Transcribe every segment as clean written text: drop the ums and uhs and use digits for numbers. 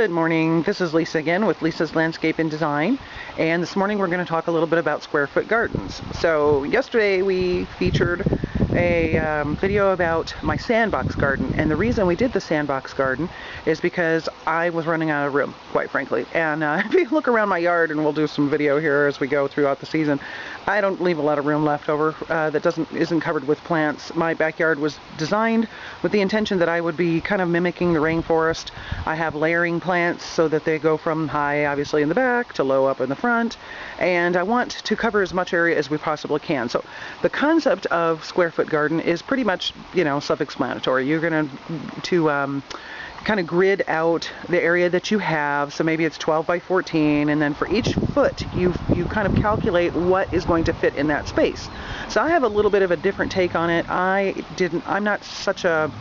Good morning, this is Lisa again with Lisa's Landscape and Design, and this morning we're going to talk a little bit about square foot gardens. So yesterday we featured a video about my sandbox garden, and the reason we did the sandbox garden is because I was running out of room, quite frankly. And if you look around my yard, and we'll do some video here as we go throughout the season, I don't leave a lot of room left over that isn't covered with plants. My backyard was designed with the intention that I would be kind of mimicking the rainforest. I have layering plants so that they go from high, obviously, in the back to low up in the front, and I want to cover as much area as we possibly can. So the concept of square foot garden is pretty much, self-explanatory. You're going to kind of grid out the area that you have, so maybe it's 12 by 14, and then for each foot you kind of calculate what is going to fit in that space. So I have a little bit of a different take on it. I'm not such a,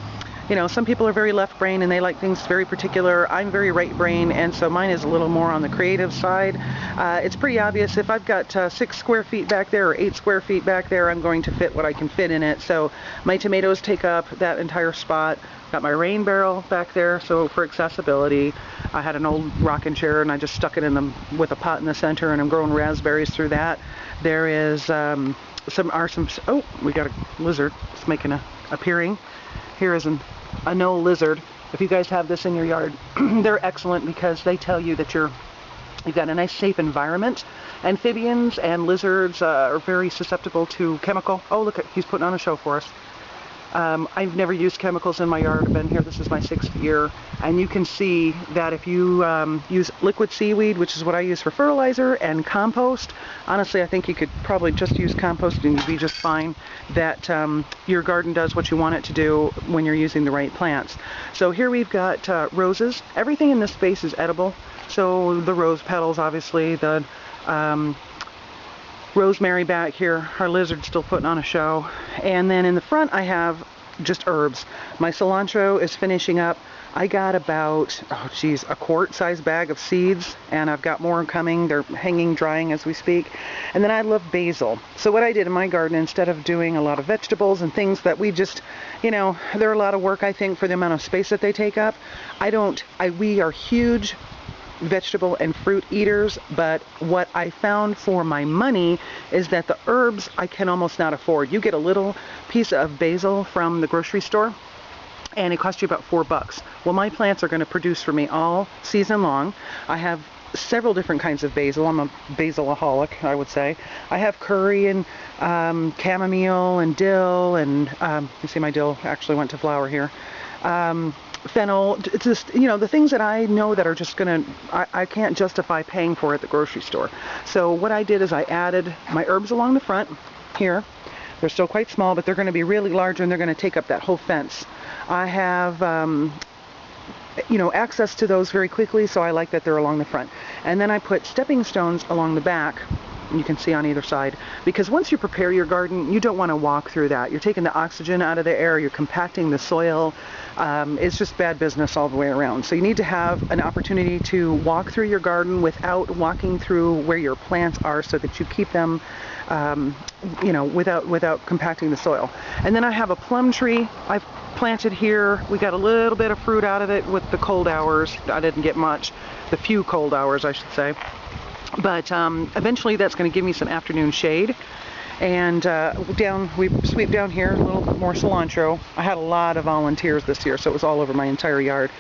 some people are very left brain and they like things very particular. I'm very right brain, and so mine is a little more on the creative side. It's pretty obvious if I've got 6 square feet back there or 8 square feet back there, I'm going to fit what I can fit in it. So my tomatoes take up that entire spot. Got my rain barrel back there, so for accessibility. I had an old rocking chair and I just stuck it in them with a pot in the center, and I'm growing raspberries through that. There is oh, we got a lizard. It's making a appearing. Here is a no lizard. If you guys have this in your yard, they're excellent because they tell you that you've got a nice safe environment. Amphibians and lizards are very susceptible to chemical. Oh, look, he's putting on a show for us. I've never used chemicals in my yard. I've been here, this is my 6th year, and you can see that if you use liquid seaweed, which is what I use for fertilizer, and compost, honestly I think you could probably just use compost and you'd be just fine, that your garden does what you want it to do when you're using the right plants. So here we've got roses. Everything in this space is edible, so the rose petals, obviously, the rosemary back here, our lizard's still putting on a show, and then in the front I have just herbs. My cilantro is finishing up. I got about, a quart-size bag of seeds, and I've got more coming. They're hanging, drying as we speak. And then I love basil. So what I did in my garden, instead of doing a lot of vegetables and things that we just, they're a lot of work, I think, for the amount of space that they take up. We are huge vegetable and fruit eaters, but what I found for my money is that the herbs I can almost not afford. You get a little piece of basil from the grocery store and it costs you about $4. Well, my plants are going to produce for me all season long. I have several different kinds of basil. I'm a basilaholic, I would say. I have curry and chamomile and dill, and you see my dill actually went to flower here. Fennel, it's just, the things that I know that are just I can't justify paying for at the grocery store. So what I did is I added my herbs along the front here. They're still quite small, but they're going to be really large, and they're going to take up that whole fence. I have access to those very quickly, so I like that they're along the front. And then I put stepping stones along the back, you can see on either side, because once you prepare your garden, you don't want to walk through that. You're taking the oxygen out of the air, you're compacting the soil. It's just bad business all the way around. So you need to have an opportunity to walk through your garden without walking through where your plants are, so that you keep them without compacting the soil. And then I have a plum tree I've planted here. We got a little bit of fruit out of it with the cold hours. I didn't get much, the few cold hours I should say. But eventually that's going to give me some afternoon shade. And we sweep down here, a little bit more cilantro. I had a lot of volunteers this year, so it was all over my entire yard.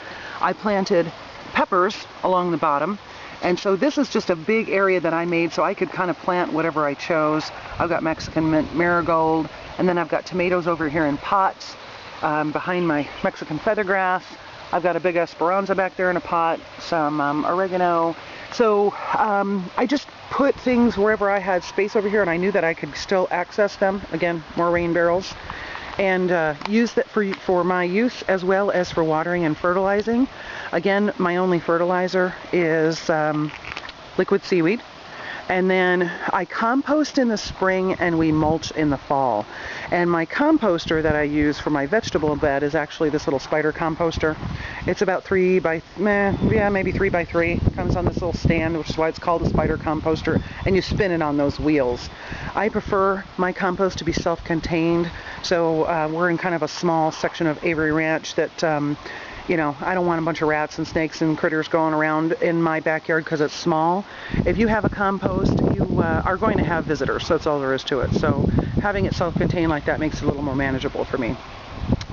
I planted peppers along the bottom, and so this is just a big area that I made so I could kind of plant whatever I chose. I've got Mexican mint marigold, and then I've got tomatoes over here in pots behind my Mexican feathergrass. I've got a big Esperanza back there in a pot, some oregano. So I just put things wherever I had space over here, and I knew that I could still access them. Again, more rain barrels. And use that for my use as well as for watering and fertilizing. Again, my only fertilizer is liquid seaweed. And then I compost in the spring and we mulch in the fall. And my composter that I use for my vegetable bed is actually this little spider composter. It's about maybe 3 by 3. It comes on this little stand, which is why it's called a spider composter, and you spin it on those wheels. I prefer my compost to be self-contained, so we're in kind of a small section of Avery Ranch that you know, I don't want a bunch of rats and snakes and critters going around in my backyard because it's small. If you have a compost, you are going to have visitors. That's all there is to it. So having it self-contained like that makes it a little more manageable for me.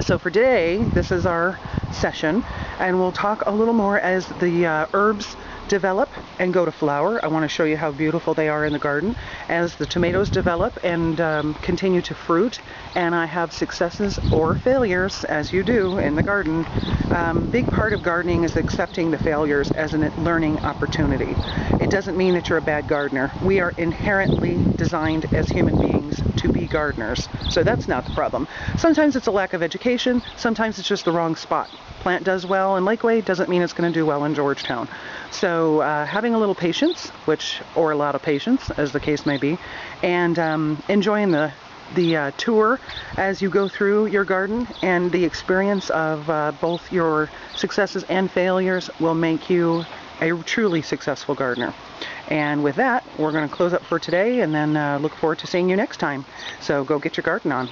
So for today, this is our session, and we'll talk a little more as the herbs develop and go to flower. I want to show you how beautiful they are in the garden as the tomatoes develop and continue to fruit, and I have successes or failures, as you do in the garden. Big part of gardening is accepting the failures as a learning opportunity. It doesn't mean that you're a bad gardener. We are inherently designed as human beings to be gardeners, so that's not the problem. Sometimes it's a lack of education, sometimes it's just the wrong spot. Plant does well in Lakeway doesn't mean it's going to do well in Georgetown. So having a little patience, or a lot of patience, as the case may be, and enjoying the tour as you go through your garden, and the experience of both your successes and failures will make you a truly successful gardener. And with that, we're going to close up for today, and then look forward to seeing you next time. So go get your garden on.